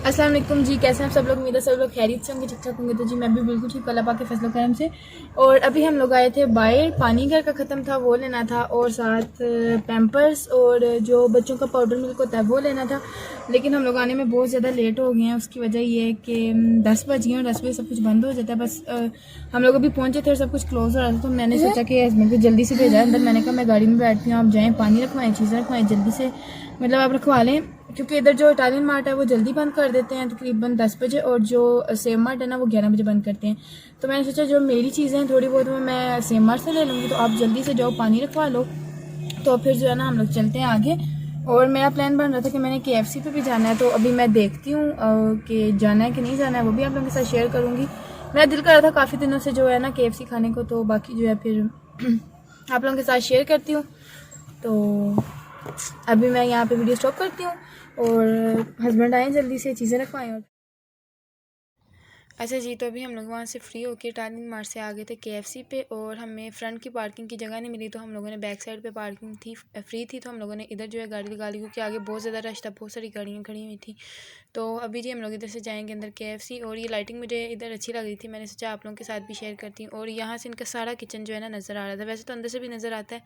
अस्सलाम वालेकुम जी, कैसे हैं आप सब लोग। उम्मीद है सब लोग खैरियत से होंगे, ठीक ठाक होंगे। तो जी मैं भी बिल्कुल ठीक, अल्लाह पाक के फजल करम से। और अभी हम लोग आए थे बाहर, पानी घर का ख़त्म था वो लेना था, और साथ पैम्पर्स और जो बच्चों का पाउडर मिल्क होता है वो लेना था। लेकिन हम लोग आने में बहुत ज़्यादा लेट हो गए हैं। उसकी वजह ये है कि 10 बज गए और 10 बजे सब कुछ बंद हो जाता है। बस हम लोग अभी पहुँचे थे और सब कुछ क्लोज हो रहा था, तो मैंने सोचा कि हस्बैंड को जल्दी से भेजा अंदर। मैंने कहा मैं गाड़ी में बैठती हूँ, आप जाएँ, पानी रखवाएँ, चीज़ें रखवाएँ जल्दी से, मतलब आप रखवा लें, क्योंकि इधर जो इटालियन मार्ट है वो जल्दी बंद कर देते हैं तकरीबन 10 बजे, और जो सेम मार्ट है ना वो 11 बजे बंद करते हैं। तो मैंने सोचा जो मेरी चीज़ें हैं थोड़ी बहुत वो मैं सेम मार्ट से ले लूँगी, तो आप जल्दी से जाओ, पानी रखवा लो। तो फिर जो है ना हम लोग चलते हैं आगे। और मेरा प्लान बन रहा था कि मैंने KFC पे भी जाना है, तो अभी मैं देखती हूँ कि जाना है कि नहीं जाना है, वो भी आप लोगों के साथ शेयर करूँगी। मेरा दिल कर रहा था काफ़ी दिनों से जो है ना KFC खाने को, तो बाकी जो है फिर आप लोगों के साथ शेयर करती हूँ। तो अभी मैं यहाँ पे वीडियो स्टॉप करती हूँ और हस्बैंड आए जल्दी से, चीज़ें रखवाएं। और अच्छा जी, तो अभी हम लोग वहाँ से फ्री होके इटालियन मार्ट से आ गए थे KFC पे, और हमें फ्रंट की पार्किंग की जगह नहीं मिली, तो हम लोगों ने बैक साइड पे पार्किंग थी, फ्री थी, तो हम लोगों ने इधर जो है गाड़ी लगा ली, क्योंकि आगे बहुत ज़्यादा रश था, बहुत सारी गाड़ियाँ खड़ी हुई थी। तो अभी जी हम लोग इधर से जाएंगे अंदर KFC। और ये लाइटिंग मुझे इधर अच्छी लग रही थी, मैंने सोचा आप लोगों के साथ भी शेयर करती हूँ। और यहाँ से इनका सारा किचन जो है ना नज़र आ रहा था, वैसे तो अंदर से भी नज़र आता है,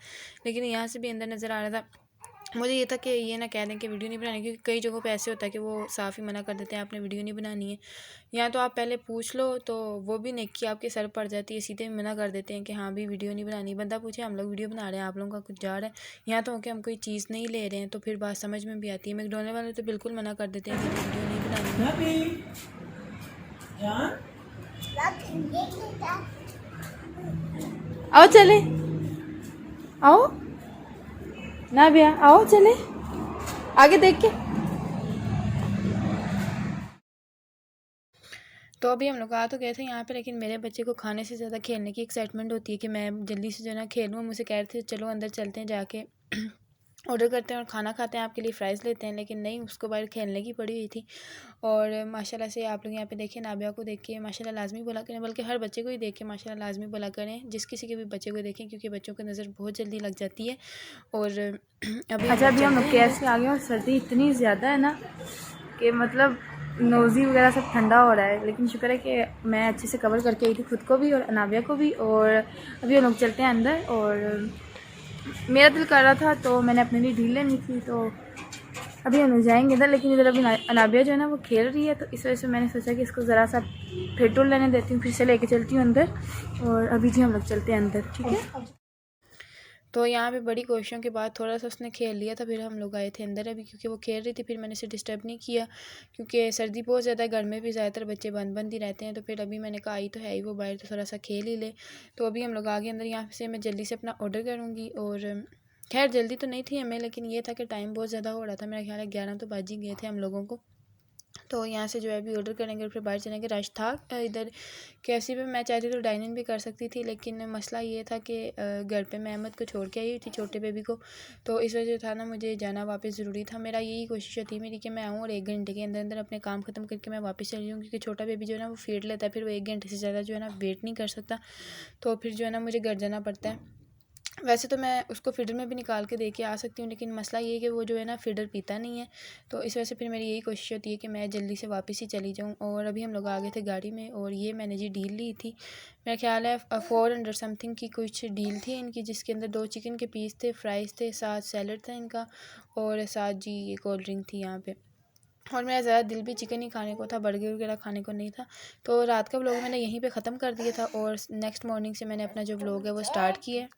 लेकिन यहाँ से भी अंदर नज़र आ रहा था। मुझे ये था कि ये ना कह दें कि वीडियो नहीं बनानी, क्योंकि कई जगहों पे ऐसे होता है कि वो साफ़ ही मना कर देते हैं आपने वीडियो नहीं बनानी है, या तो आप पहले पूछ लो, तो वो भी नेकी आपके सर पड़ जाती है, सीधे मना कर देते हैं कि हाँ भी वीडियो नहीं बनानी। बंदा पूछे हम लोग वीडियो बना रहे हैं, आप लोगों का कुछ जा रहा है, यहाँ तो कि हम कोई चीज़ नहीं ले रहे हैं, तो फिर बात समझ में भी आती है। मैकडॉनल्ड वाले तो बिल्कुल मना कर देते हैं कि वीडियो नहीं बनानी है। आओ चले, आओ ना भैया, आओ चले आगे देख के। तो अभी हम लोग आ तो गए थे यहाँ पे, लेकिन मेरे बच्चे को खाने से ज़्यादा खेलने की एक्साइटमेंट होती है कि मैं जल्दी से जो है ना खेलूँ। मुझसे कह रहे थे चलो अंदर चलते हैं, जाके ऑर्डर करते हैं और खाना खाते हैं, आपके लिए फ़्राइज़ लेते हैं, लेकिन नहीं, उसको बाहर खेलने की पड़ी हुई थी। और माशाल्लाह से आप लोग यहाँ पे देखें, नाबिया को देख के माशाल्लाह लाजमी बोला करें, बल्कि हर बच्चे को ही देख के माशाल्लाह लाजमी बोला करें, जिस किसी के भी बच्चे को देखें, क्योंकि बच्चों को नज़र बहुत जल्दी लग जाती है। और अभी हम लोग KFC आ गए और सर्दी इतनी ज़्यादा है ना कि मतलब नोज़ी वगैरह सब ठंडा हो रहा है, लेकिन शुक्र है कि मैं अच्छे से कवर करके आई थी खुद को भी और अनाबिया को भी। और अभी हम लोग चलते हैं अंदर, और मेरा दिल कर रहा था तो मैंने अपने लिए ढील लेनी थी, तो अभी हम लोग जाएंगे इधर। लेकिन इधर अभी अनाबिया जो है ना वो खेल रही है, तो इस वजह से मैंने सोचा कि इसको ज़रा सा पेट्रोल लेने देती हूँ, फिर से लेके चलती हूँ अंदर। और अभी जी हम लोग चलते हैं अंदर, ठीक है। तो यहाँ पे बड़ी कोशिशों के बाद थोड़ा सा उसने खेल लिया था, फिर हम लोग आए थे अंदर अभी, क्योंकि वो खेल रही थी, फिर मैंने इसे डिस्टर्ब नहीं किया, क्योंकि सर्दी बहुत ज़्यादा है, घर में भी ज़्यादातर बच्चे बंद बंद ही रहते हैं। तो फिर अभी मैंने कहा आई तो है ही वो बाहर, तो थोड़ा सा खेल ही ले। तो अभी हम लोग आगे अंदर, यहाँ से मैं जल्दी से अपना ऑर्डर करूँगी। और खैर जल्दी तो नहीं थी हमें, लेकिन ये था कि टाइम बहुत ज़्यादा हो रहा था, मेरा ख्याल है 11 तो बज ही गए थे हम लोगों को। तो यहाँ से जो है अभी ऑर्डर करेंगे और फिर बाहर चलेंगे। रश था इधर KFC पे, मैं चाहती तो डाइन इन भी कर सकती थी, लेकिन मसला ये था कि घर पे मैं अहमद को छोड़ के आई हुई थी, छोटे बेबी को, तो इस वजह था ना मुझे जाना वापस ज़रूरी था। मेरा यही कोशिश होती है मेरी कि मैं आऊँ और 1 घंटे के अंदर अंदर अपने काम ख़त्म करके मैं वापस चली जाऊँ, क्योंकि छोटा बेबी जो है ना वो फीड लेता है, फिर वो 1 घंटे से ज़्यादा जो है ना वेट नहीं कर सकता, तो फिर जो है ना मुझे घर जाना पड़ता है। वैसे तो मैं उसको फीडर में भी निकाल के दे के आ सकती हूँ, लेकिन मसला ये है कि वो जो है ना फीडर पीता नहीं है, तो इस वजह से फिर मेरी यही कोशिश होती है कि मैं जल्दी से वापस ही चली जाऊँ। और अभी हम लोग आ गए थे गाड़ी में, और ये मैंने जी डील ली थी, मेरा ख्याल है 400 समथिंग की कुछ डील थी इनकी, जिसके अंदर 2 चिकन के पीस थे, फ्राइज़ थे, साथ सैलड था इनका, और साथ जी ये कोल्ड ड्रिंक थी यहाँ पे। और मेरा ज़्यादा दिल भी चिकन ही खाने को था, बर्गर वगैरह खाने को नहीं था। तो रात का व्लॉग मैंने यहीं पे ख़त्म कर दिया था, और नेक्स्ट मॉर्निंग से मैंने अपना जो व्लॉग है वो स्टार्ट किया है।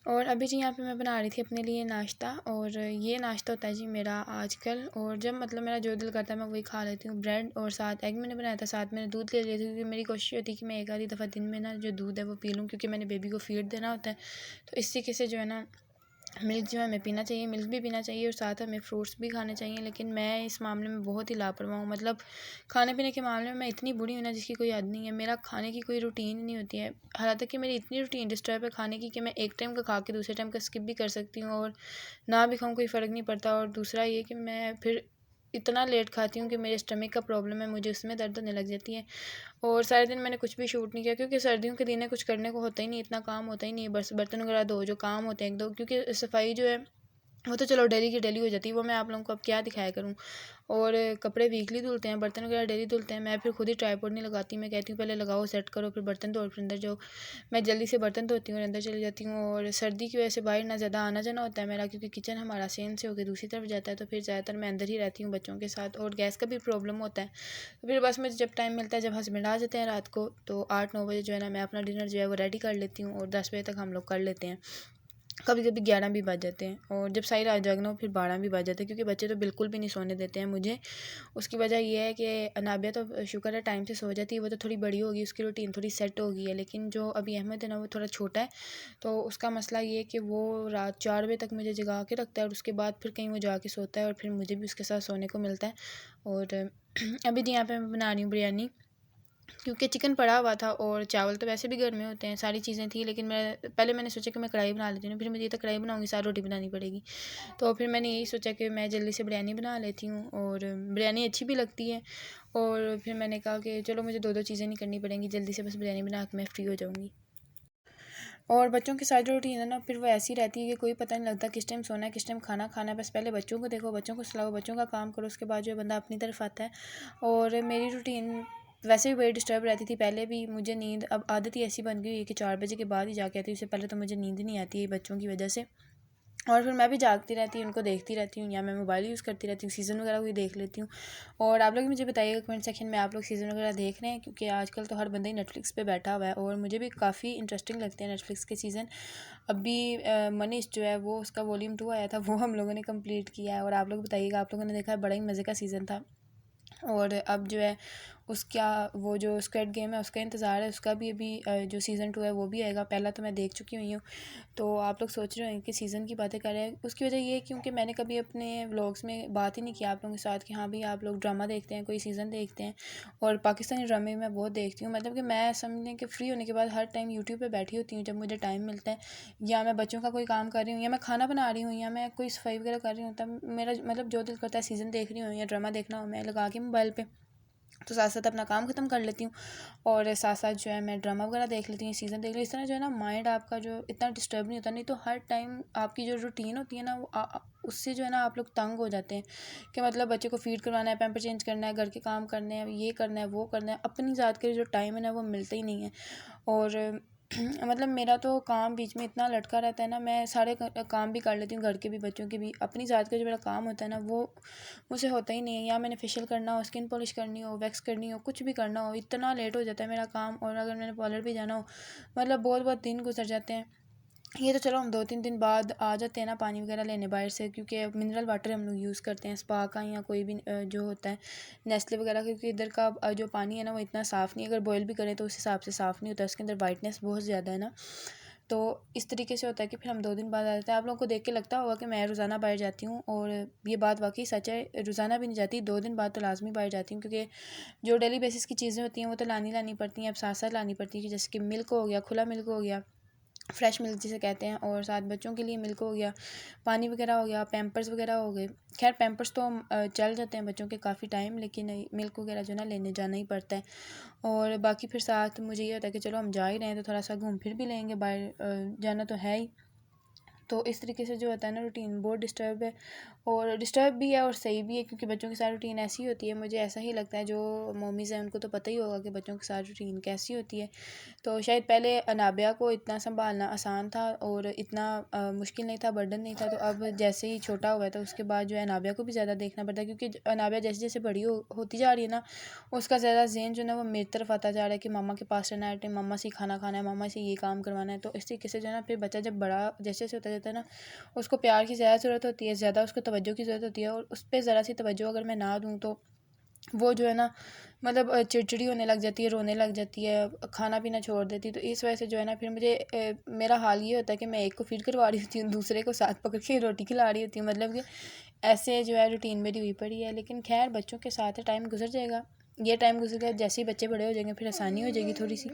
और अभी जी यहाँ पे मैं बना रही थी अपने लिए नाश्ता, और ये नाश्ता होता है जी मेरा आजकल, और जब मतलब मेरा जो दिल करता है मैं वही खा लेती हूँ। ब्रेड और साथ एग मैंने बनाया था, साथ मैंने दूध ले लिया था, क्योंकि मेरी कोशिश होती है कि मैं एक आधी दफ़ा दिन में ना जो दूध है वो पी लूँ, क्योंकि मैंने बेबी को फीड देना होता है। तो इस तरीके से जो है ना मिल्क जो है हमें पीना चाहिए, मिल्क भी पीना चाहिए, और साथ हमें फ्रूट्स भी खाने चाहिए। लेकिन मैं इस मामले में बहुत ही लापरवाह हूँ, मतलब खाने पीने के मामले में मैं इतनी बुरी हूँ ना जिसकी कोई हद नहीं है। मेरा खाने की कोई रूटीन नहीं होती है, हालांकि मेरी इतनी रूटीन डिस्टर्ब है खाने की कि मैं एक टाइम का खा के दूसरे टाइम का स्किप भी कर सकती हूँ, और ना भी खाऊँ कोई फ़र्क नहीं पड़ता। और दूसरा ये कि मैं फिर इतना लेट खाती हूँ कि मेरे स्टमक का प्रॉब्लम है, मुझे उसमें दर्द होने लग जाती है। और सारे दिन मैंने कुछ भी शूट नहीं किया, क्योंकि सर्दियों के दिन है, कुछ करने को होता ही नहीं, इतना काम होता ही नहीं, बस बर्तन वगैरह धो जो काम होते हैं एक दो, क्योंकि सफाई जो है वो तो चलो डेली की डेली हो जाती है, वो मैं आप लोगों को अब क्या दिखाया करूँ। और कपड़े वीकली धुलते हैं, बर्तन वगैरह डेली धुलते हैं। मैं फिर खुद ही ट्राइपॉड नहीं लगाती, मैं कहती हूँ पहले लगाओ सेट करो फिर बर्तन धो, फिर अंदर जो मैं जल्दी से बर्तन धोती हूँ और अंदर चली जाती हूँ। और सर्दी की वजह से बाहर ना ज़्यादा आना जाना होता है मेरा, क्योंकि किचन हमारा सेम से होकर दूसरी तरफ जाता है, तो फिर ज़्यादातर मैं अंदर ही रहती हूँ बच्चों के साथ। और गैस का भी प्रॉब्लम होता है, तो फिर बस मुझे जब टाइम मिलता है, जब हस्बैंड आ जाते हैं रात को, तो 8-9 बजे जो है ना मैं अपना डिनर जो है वो रेडी कर लेती हूँ और 10 बजे तक हम लोग कर लेते हैं। कभी कभी 11 भी बज जाते हैं, और जब सारी रात जागना हो फिर 12 भी बज जाते हैं, क्योंकि बच्चे तो बिल्कुल भी नहीं सोने देते हैं मुझे। उसकी वजह ये है कि अनाबिया तो शुक्र है टाइम से सो जाती है, वो तो थोड़ी बड़ी होगी, उसकी रूटीन थोड़ी सेट हो गई है। लेकिन जो अभी अहमद है ना वो थोड़ा छोटा है, तो उसका मसला ये है कि वो रात 4 बजे तक मुझे जगा के रखता है और उसके बाद फिर कहीं वो जाके सोता है और फिर मुझे भी उसके साथ सोने को मिलता है। और अभी तो यहाँ पे मैं बना रही हूँ बिरयानी, क्योंकि चिकन पड़ा हुआ था और चावल तो वैसे भी घर में होते हैं, सारी चीज़ें थी। लेकिन मैंने सोचा कि मैं कढ़ाई बना लेती हूँ, फिर मुझे तो कढ़ाई बनाऊँगी, सारी रोटी बनानी पड़ेगी। तो फिर मैंने यही सोचा कि मैं जल्दी से बिरयानी बना लेती हूँ, और बिरयानी अच्छी भी लगती है। और फिर मैंने कहा कि चलो मुझे दो दो चीज़ें नहीं करनी पड़ेंगी, जल्दी से बस बिरयानी बना के मैं फ्री हो जाऊँगी। और बच्चों के साथ जो रूटीन है ना फिर वो ऐसी रहती है कि कोई पता नहीं लगता किस टाइम सोना है, किस टाइम खाना खाना है। बस पहले बच्चों को देखो, बच्चों को सुलाओ, बच्चों का काम करो, उसके बाद जो है बंदा अपनी तरफ आता है। और मेरी रूटीन वैसे भी बड़ी डिस्टर्ब रहती थी पहले भी। मुझे नींद अब आदत ही ऐसी बन गई है कि 4 बजे के बाद ही जाके आती है, उससे पहले तो मुझे नींद नहीं आती है बच्चों की वजह से। और फिर मैं भी जागती रहती हूँ, उनको देखती रहती हूँ, या मैं मोबाइल यूज़ करती रहती हूँ, सीज़न वगैरह भी देख लेती हूँ। और आप लोग मुझे बताइएगा कमेंट सेक्शन में आप लोग सीज़न वगैरह देख रहे हैं, क्योंकि आजकल तो हर बंदा ही नेटफ्लिक्स पे बैठा हुआ है और मुझे भी काफ़ी इंटरेस्टिंग लगते हैं नेटफ्लिक्स के सीज़न। अभी मनीष जो है वो उसका वॉल्यूम 2 आया था, वो हम लोगों ने कंप्लीट किया है। और आप लोग बताइएगा, आप लोगों ने देखा है, बड़ा ही मज़े का सीज़न था। और अब जो है उसका वो जो स्क्विड गेम है उसका इंतज़ार है, उसका भी अभी जो सीज़न 2 है वो भी आएगा। पहला तो मैं देख चुकी हुई हूँ। तो आप लोग सोच रहे हैं कि सीज़न की बातें कर रहे हैं, उसकी वजह ये है क्योंकि मैंने कभी अपने व्लॉग्स में बात ही नहीं किया आप लोगों के साथ कि हाँ भाई आप लोग ड्रामा देखते हैं, कोई सीज़न देखते हैं। और पाकिस्तानी ड्रामे मैं बहुत देखती हूँ, मतलब कि मैं समझें कि फ्री होने के बाद हर टाइम यूट्यूब पे बैठी होती हूँ जब मुझे टाइम मिलता है, या मैं बच्चों का कोई काम कर रही हूँ, या मैं खाना बना रही हूँ, या मैं कोई सफाई वगैरह कर रही हूँ, तब मेरा मतलब जो दिल करता है सीज़न देख रही हूँ या ड्रामा देखना हो, मैं लगा के मोबाइल पे तो साथ साथ अपना काम ख़त्म कर लेती हूँ और साथ साथ जो है मैं ड्रामा वगैरह देख लेती हूँ, सीज़न देख लेती हूँ। इस तरह जो है ना माइंड आपका जो इतना डिस्टर्ब नहीं होता। नहीं तो हर टाइम आपकी जो रूटीन होती है ना वो उससे जो है ना आप लोग तंग हो जाते हैं कि मतलब बच्चे को फीड करवाना है, पैम्पर चेंज करना है, घर के काम करने हैं, ये करना है, वो करना है, अपनी ज़ात के जो टाइम है ना वो मिलता ही नहीं है। और मतलब मेरा तो काम बीच में इतना लटका रहता है ना, मैं सारे काम भी कर लेती हूँ, घर के भी बच्चों के भी। अपनी ज़ात का जो मेरा काम होता है ना वो मुझसे होता ही नहीं है। या मैंने फेशियल करना हो, स्किन पॉलिश करनी हो, वैक्स करनी हो, कुछ भी करना हो, इतना लेट हो जाता है मेरा काम। और अगर मैंने पार्लर भी जाना हो, मतलब बहुत बहुत दिन गुजर जाते हैं। ये तो चलो हम 2-3 दिन बाद आ जाते हैं ना पानी वगैरह लेने बाहर से, क्योंकि मिनरल वाटर हम लोग यूज़ करते हैं स्पा का, या कोई भी जो होता है नेस्ले वगैरह, क्योंकि इधर का जो पानी है ना वो इतना साफ़ नहीं है। अगर बॉयल भी करें तो उस हिसाब से साफ़ नहीं होता, उसके अंदर वाइटनेस बहुत ज़्यादा है ना। तो इस तरीके से होता है कि फिर हम 2 दिन बाद आ जाते हैं। आप लोगों को देख के लगता होगा कि मैं रोज़ाना बाहर जाती हूँ, और ये बात वाकई सच है, रोज़ाना भी नहीं जाती, 2 दिन बाद तो लाजमी बाहर जाती हूँ, क्योंकि जो डेली बेसिस की चीज़ें होती हैं वो तो लानी पड़ती हैं। अब साथ साथ लानी पड़ती है, कि जैसे कि मिल्क हो गया, खुला मिल्क हो गया, फ्रेश मिल्क जिसे कहते हैं, और साथ बच्चों के लिए मिल्क हो गया, पानी वगैरह हो गया, पैम्पर्स वगैरह हो गए। खैर पैम्पर्स तो चल जाते हैं बच्चों के काफ़ी टाइम, लेकिन मिल्क वगैरह जो है ना लेने जाना ही पड़ता है। और बाकी फिर साथ मुझे ये होता है कि चलो हम जा ही रहे हैं तो थोड़ा सा घूम फिर भी लेंगे, बाहर जाना तो है ही। तो इस तरीके से जो होता है ना रूटीन बहुत डिस्टर्ब है, और डिस्टर्ब भी है और सही भी है, क्योंकि बच्चों के साथ रूटीन ऐसी होती है, मुझे ऐसा ही लगता है। जो मम्मीज़ हैं उनको तो पता ही होगा कि बच्चों के साथ रूटीन कैसी होती है। तो शायद पहले अनाबिया को इतना संभालना आसान था और इतना मुश्किल नहीं था, बर्डन नहीं था। तो अब जैसे ही छोटा हुआ है तो उसके बाद जो है अनाबिया को भी ज़्यादा देखना पड़ता है, क्योंकि अनाबिया जैसे जैसे बड़ी होती जा रही है ना, उसका ज़्यादा ज़हन जो है ना वो मेरी तरफ आता जा रहा है कि मम्मा के पास रहना है, मम्मा से खाना खाना है, मम्मा से ये काम करवाना है। तो इस तरीके से जो है ना फिर बच्चा जब बड़ा जैसे जैसे होता जाता है ना, उसको प्यार की ज़्यादा ज़रूरत होती है, ज़्यादा उसको तवज्जो की ज़रूरत होती है। और उस पर ज़रा सी तवज्जो अगर मैं ना दूँ तो वो जो है ना मतलब चिड़चिड़ी होने लग जाती है, रोने लग जाती है, खाना पीना छोड़ देती है। तो इस वजह से जो है ना फिर मुझे मेरा हाल ये होता है कि मैं एक को फीड करवा रही होती हूँ, दूसरे को साथ पकड़ के रोटी खिला रही होती हूँ, मतलब कि ऐसे जो है रूटीन मेरी हुई पड़ी है। लेकिन खैर बच्चों के साथ टाइम गुजर जाएगा, ये टाइम गुजर गया, जैसे ही बच्चे बड़े हो जाएंगे फिर आसानी हो जाएगी थोड़ी सी।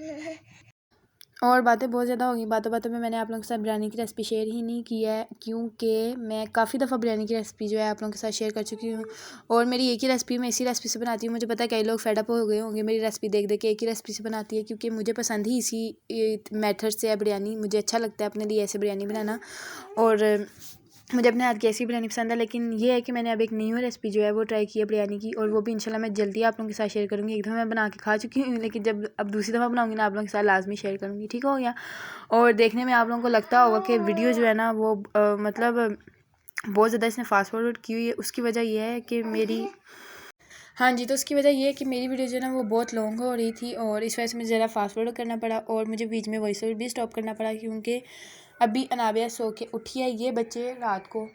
और बातें बहुत ज़्यादा होगी, बातों बातों में मैंने आप लोगों के साथ बिरयानी की रेसिपी शेयर ही नहीं की है, क्योंकि मैं काफ़ी दफ़ा बिरयानी की रेसिपी जो है आप लोगों के साथ शेयर कर चुकी हूँ। और मेरी एक ही रेसिपी मैं इसी रेसिपी से बनाती हूँ। मुझे पता है कई लोग फेडअप हो गए होंगे मेरी रेसिपी देख देख के, एक ही रेसिपी से बनाती है, क्योंकि मुझे पसंद ही इसी मेथड से है बिरयानी, मुझे अच्छा लगता है अपने लिए ऐसे बिरयानी बनाना। और मुझे अपने हाथ की ऐसी बिरयानी पसंद है। लेकिन ये है कि मैंने अब एक न्यू रेसिपी जो है वो ट्राई की है बिरयानी की, और वो भी इंशाल्लाह मैं जल्दी आप लोगों के साथ शेयर करूँगी। एक दफ़ा मैं बना के खा चुकी हूँ, लेकिन जब अब दूसरी दफ़ा बनाऊँगी ना आप लोगों के साथ लाजमी शेयर करूँगी, ठीक हो गया। और देखने में आप लोगों को लगता होगा कि वीडियो जो है ना वो मतलब बहुत ज़्यादा इसने फास्ट फॉरवर्ड की हुई है। उसकी वजह यह है कि मेरी हाँ जी, तो उसकी वजह ये है कि मेरी वीडियो जो है ना वो बहुत लॉन्ग हो रही थी, और इस वजह से मुझे ज़रा फास्ट फॉरवर्ड करना पड़ा, और मुझे बीच में वॉइस ओवर भी स्टॉप करना पड़ा, क्योंकि अभी अनाबिया सो के उठी है। ये बच्चे रात को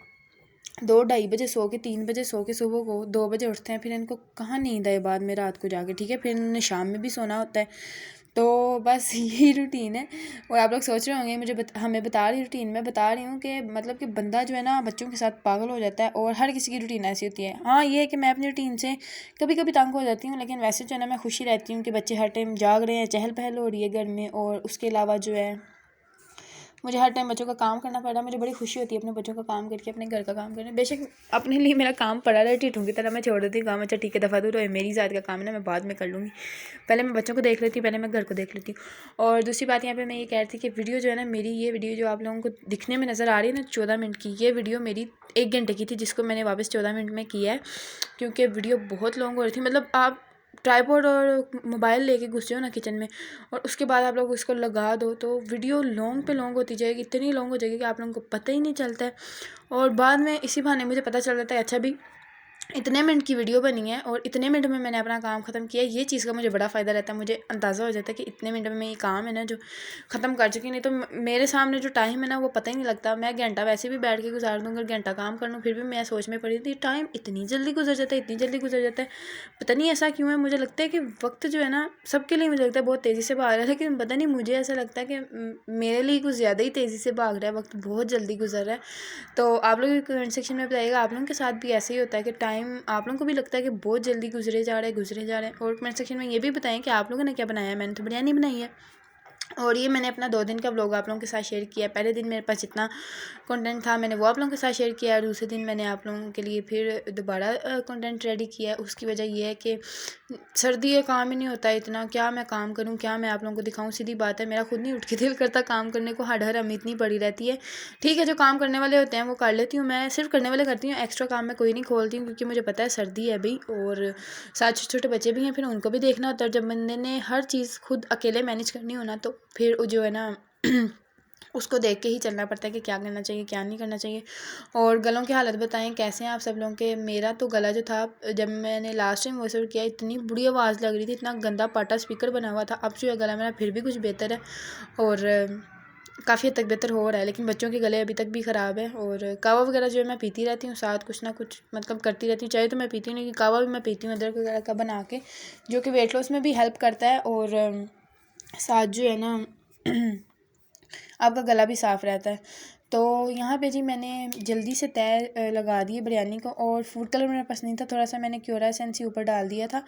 2-2:30 बजे सो के 3 बजे सो के सुबह को 2 बजे उठते हैं। फिर इनको कहाँ नींद आए बाद में रात को जाके, ठीक है। फिर इन्हें शाम में भी सोना होता है। तो बस यही रूटीन है। और आप लोग सोच रहे होंगे मुझे हमें बता रही रूटीन, मैं बता रही हूँ कि मतलब कि बंदा जो है ना बच्चों के साथ पागल हो जाता है, और हर किसी की रूटीन ऐसी होती है। हाँ ये है कि मैं अपनी रूटीन से कभी कभी तंग हो जाती हूँ, लेकिन वैसे जो है ना मैं खुशी रहती हूँ कि बच्चे हर टाइम जाग रहे हैं, चहल पहल हो रही है घर में। और उसके अलावा जो है मुझे हर टाइम बच्चों का काम करना पड़ रहा है। मुझे बड़ी खुशी होती है अपने बच्चों का काम करके, अपने घर का काम करने। बेशक अपने लिए मेरा काम पड़ा रहा है टीटू की तरह, मैं छोड़ देती हूँ काम। अच्छा ठीक है, दफ़ा दूर है, मेरी ज़ात का काम है ना, मैं बाद में कर लूँगी। पहले मैं बच्चों को देख लेती हूँ, पहले मैं घर को देख लेती हूँ। और दूसरी बात यहाँ पे मैं ये कह रही थी कि वीडियो जो है ना मेरी, ये वीडियो जो आप लोगों को दिखने में नज़र आ रही है ना 14 मिनट की, ये वीडियो मेरी 1 घंटे की थी, जिसको मैंने वापस 14 मिनट में किया है, क्योंकि वीडियो बहुत लॉन्ग हो रही थी। मतलब आप ट्राइपॉड और मोबाइल लेके घुस जाओ ना किचन में, और उसके बाद आप लोग उसको लगा दो, तो वीडियो लॉन्ग पे लॉन्ग होती जाएगी, इतनी लॉन्ग हो जाएगी कि आप लोगों को पता ही नहीं चलता है। और बाद में इसी बहाने मुझे पता चल जाता है अच्छा भी इतने मिनट की वीडियो बनी है और इतने मिनट में मैंने अपना काम ख़त्म किया। ये चीज़ का मुझे बड़ा फ़ायदा रहता है, मुझे अंदाज़ा हो जाता है कि इतने मिनट में ये काम है ना जो ख़त्म कर चुकी। नहीं तो मेरे सामने जो टाइम है ना वो पता ही नहीं लगता। मैं घंटा वैसे भी बैठ के गुजार दूँ, अगर घंटा काम कर लूँ, फिर भी मैं सोच में पड़ी थी टाइम इतनी जल्दी गुजर जाता है, इतनी जल्दी गुजर जाता है। पता नहीं ऐसा क्यों है, मुझे लगता है कि वक्त जो है ना सबके लिए मुझे लगता है बहुत तेज़ी से भाग रहा है, लेकिन पता नहीं मुझे ऐसा लगता है कि मेरे लिए कुछ ज़्यादा ही तेज़ी से भाग रहा है, वक्त बहुत जल्दी गुजर रहा है। तो आप लोग कमेंट सेक्शन में बताइएगा आप लोगों के साथ भी ऐसे ही होता है कि टाइम आप लोगों को भी लगता है कि बहुत जल्दी गुजरे जा रहे हैं। और कमेंट सेक्शन में ये भी बताएं कि आप लोगों ने क्या बनाया है। मैंने तो बिरयानी बनाई है, और ये मैंने अपना 2 दिन का व्लॉग आप लोगों के साथ शेयर किया है। पहले दिन मेरे पास जितना कंटेंट था मैंने वो आप लोगों के साथ शेयर किया है, दूसरे दिन मैंने आप लोगों के लिए फिर दोबारा कंटेंट रेडी किया है। उसकी वजह ये है कि सर्दी है, काम ही नहीं होता है इतना, क्या मैं काम करूं, क्या मैं आप लोगों को दिखाऊं। सीधी बात है, मेरा खुद नहीं उठ के दिल करता काम करने को, हर हमें इतनी पड़ी रहती है। ठीक है, जो काम करने वाले होते हैं वो कर लेती हूँ, मैं सिर्फ करने वाले करती हूँ, एक्स्ट्रा काम मैं कोई नहीं खोलती हूँ, क्योंकि मुझे पता है सर्दी है भाई, और साथ छोटे छोटे बच्चे भी हैं, फिर उनको भी देखना होता है। जब बंदे ने हर चीज़ खुद अकेले मैनेज करनी हो ना, तो फिर जो है ना उसको देख के ही चलना पड़ता है कि क्या करना चाहिए क्या नहीं करना चाहिए। और गलों की हालत बताएं कैसे हैं आप सब लोगों के। मेरा तो गला जो था जब मैंने लास्ट टाइम वॉइस ओवर किया इतनी बुरी आवाज़ लग रही थी, इतना गंदा पाटा स्पीकर बना हुआ था। अब जो है गला मेरा फिर भी कुछ बेहतर है, और काफ़ी हद तक बेहतर हो रहा है। लेकिन बच्चों के गले अभी तक भी ख़राब है। और कावा वगैरह जो है मैं पीती रहती हूँ, साथ कुछ ना कुछ मतलब करती रहती हूँ। चाय तो मैं पीती हूँ, लेकिन कावा भी मैं पीती हूँ अदरक वगैरह का बना के, जो कि वेट लॉस में भी हेल्प करता है, और साथ जो है ना आपका गला भी साफ़ रहता है। तो यहाँ पे जी मैंने जल्दी से तय लगा दी बिरयानी को, और फूड कलर मेरे पास नहीं था, थोड़ा सा मैंने क्योरा एसेंस ऊपर डाल दिया था।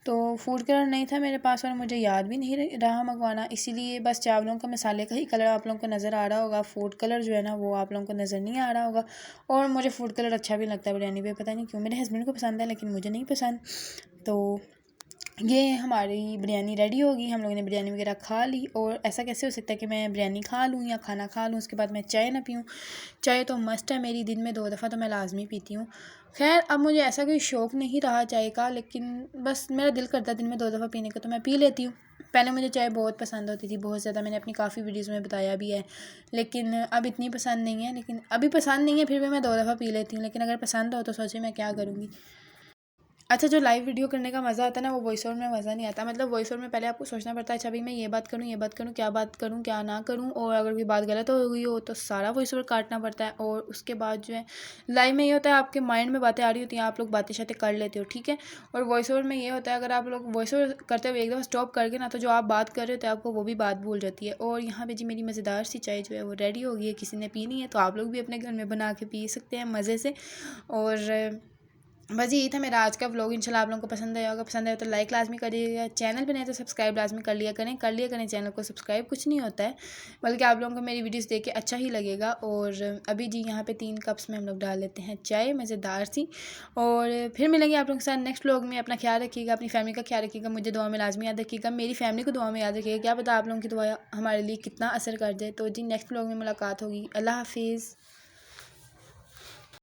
तो फूड कलर नहीं था मेरे पास, और मुझे याद भी नहीं रहा मंगवाना, इसीलिए बस चावलों का मसाले का ही कलर आप लोगों को नज़र आ रहा होगा। फूड कलर जो है ना वो आप लोगों को नज़र नहीं आ रहा होगा। और मुझे फूड कलर अच्छा भी लगता है बिरयानी पे, पता नहीं क्यों, मेरे हस्बैंड को पसंद है लेकिन मुझे नहीं पसंद। तो ये हमारी बिरयानी रेडी होगी, हम लोगों ने बिरयानी वगैरह खा ली। और ऐसा कैसे हो सकता है कि मैं बिरयानी खा लूँ या खाना खा लूँ उसके बाद मैं चाय ना पीऊँ। चाय तो मस्ट है मेरी, दिन में 2 दफ़ा तो मैं लाजमी पीती हूँ। खैर अब मुझे ऐसा कोई शौक़ नहीं रहा चाय का, लेकिन बस मेरा दिल करता है दिन में 2 दफ़ा पीने का, तो मैं पी लेती हूँ। पहले मुझे चाय बहुत पसंद होती थी, बहुत ज़्यादा, मैंने अपनी काफ़ी वीडियोज़ में बताया भी है, लेकिन अब इतनी पसंद नहीं है। लेकिन अभी पसंद नहीं है, फिर भी मैं 2 दफ़ा पी लेती हूँ। लेकिन अगर पसंद हो तो सोचिए मैं क्या करूँगी। अच्छा, जो लाइव वीडियो करने का मज़ा आता है ना वो वॉइस ओवर में मज़ा नहीं आता। मतलब वॉइस ओवर में पहले आपको सोचना पड़ता है, अच्छा भाई मैं ये बात करूँ क्या बात करूँ क्या ना करूँ, और अगर कोई बात गलत हो गई हो तो सारा वॉइस ओवर काटना पड़ता है। और उसके बाद जो है लाइव में ये होता है आपके माइंड में बातें आ रही होती हैं, आप लोग बातें शातें कर लेते हो, ठीक है। और वॉइस ओवर में ये होता है अगर आप लोग वॉइस ओवर करते हुए एक दफ़ा स्टॉप करके ना, तो जो आप बात कर रहे होते हैं आपको वो भी बात भूल जाती है। और यहाँ पर जी मेरी मज़ेदार सी चाय जो है वो रेडी हो गई है, किसी ने पीनी है तो आप लोग भी अपने घर में बना के पी सकते हैं मज़े से। और बस यही था मेरा आज का व्लॉग। इंशाल्लाह आप लोगों को पसंद आया होगा, पसंद आया तो लाइक लाजमी करिएगा, चैनल पे नहीं तो सब्सक्राइब लाजमी कर लिया करें चैनल को सब्सक्राइब। कुछ नहीं होता है, बल्कि आप लोगों को मेरी वीडियोस देख के अच्छा ही लगेगा। और अभी जी यहाँ पे 3 कप्स में हम लोग डाल लेते हैं चाय मज़ेदार सी, और फिर मिलेंगे आप लोगों के साथ नेक्स्ट व्लॉग में। अपना ख्याल रखिएगा, अपनी फैमिली का ख्याल रखिएगा, मुझे दुआ में लाजमी याद रखिएगा, मेरी फैमिली को दुआ में याद रखिएगा, क्या पता आप लोगों की दुआ हमारे लिए कितना असर कर जाए। तो जी नेक्स्ट व्लॉग में मुलाकात होगी, अल्लाह हाफिज़।